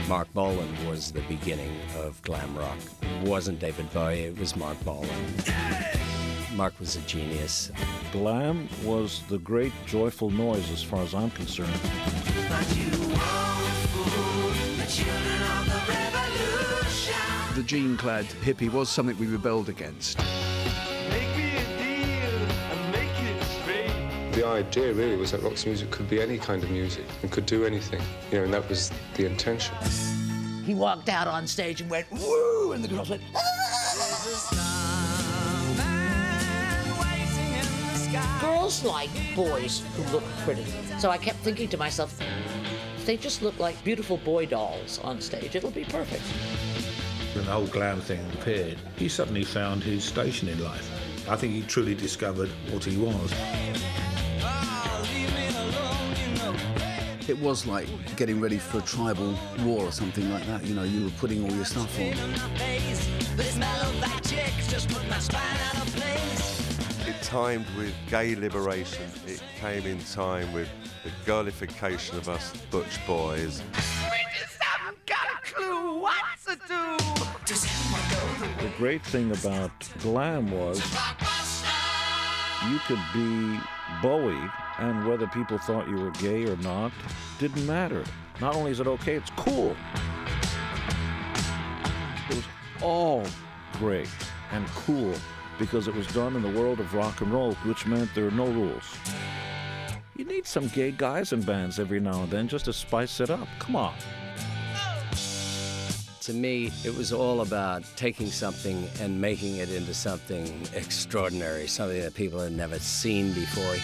Mark Bolan was the beginning of glam rock. It wasn't David Bowie, it was Mark Bolan. Mark was a genius. Glam was the great joyful noise as far as I'm concerned. The jean-clad hippie was something we rebelled against. The idea really was that rock music could be any kind of music and could do anything, you know, and that was the intention. He walked out on stage and went, woo, and the girls went, ah! Girls like boys who look pretty. So I kept thinking to myself, if they just look like beautiful boy dolls on stage, it'll be perfect. When the whole glam thing appeared, he suddenly found his station in life. I think he truly discovered what he was. It was like getting ready for a tribal war or something like that. You know, you were putting all your stuff on. It timed with gay liberation. It came in time with the girlification of us butch boys. We just haven't got a clue what to do. The great thing about glam was you could be Bowie, and whether people thought you were gay or not didn't matter. Not only is it okay, it's cool. It was all great and cool because it was done in the world of rock and roll, which meant there are no rules. You need some gay guys in bands every now and then just to spice it up. Come on. To me, it was all about taking something and making it into something extraordinary, something that people had never seen before.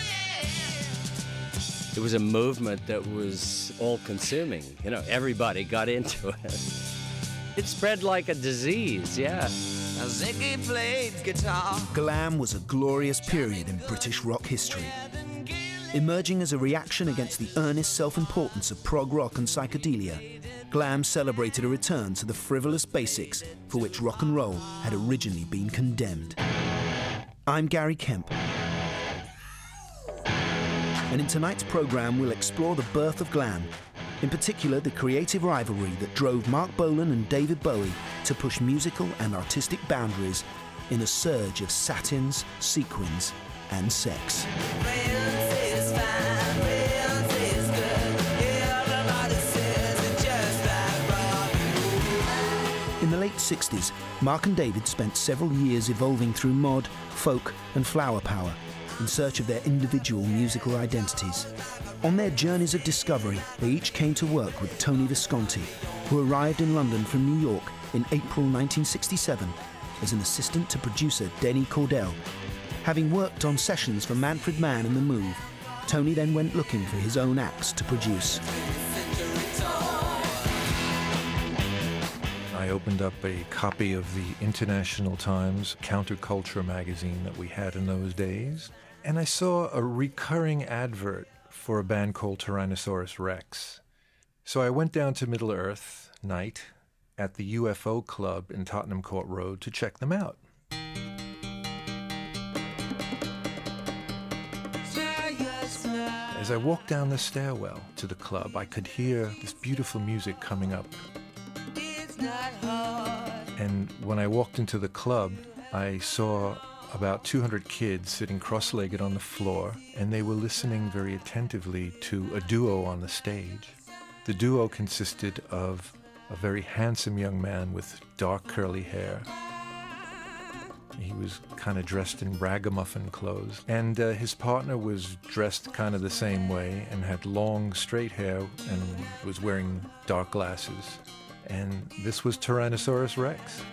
It was a movement that was all-consuming. You know, everybody got into it. It spread like a disease, yeah. Ziggy played guitar. Glam was a glorious period in British rock history. Emerging as a reaction against the earnest self-importance of prog rock and psychedelia, glam celebrated a return to the frivolous basics for which rock and roll had originally been condemned. I'm Gary Kemp, and in tonight's program we'll explore the birth of glam, in particular the creative rivalry that drove Mark Bolan and David Bowie to push musical and artistic boundaries in a surge of satins, sequins, and sex. In the late 60s, Mark and David spent several years evolving through mod, folk, and flower power in search of their individual musical identities. On their journeys of discovery, they each came to work with Tony Visconti, who arrived in London from New York in April 1967 as an assistant to producer Denny Cordell. Having worked on sessions for Manfred Mann and The Move, Tony then went looking for his own acts to produce. I opened up a copy of the International Times counterculture magazine that we had in those days, and I saw a recurring advert for a band called Tyrannosaurus Rex. So I went down to Middle-earth night at the UFO Club in Tottenham Court Road to check them out. As I walked down the stairwell to the club, I could hear this beautiful music coming up. And when I walked into the club, I saw about 200 kids sitting cross-legged on the floor, and they were listening very attentively to a duo on the stage. The duo consisted of a very handsome young man with dark curly hair. He was kind of dressed in ragamuffin clothes, and his partner was dressed kind of the same way and had long straight hair and was wearing dark glasses. And this was Tyrannosaurus Rex.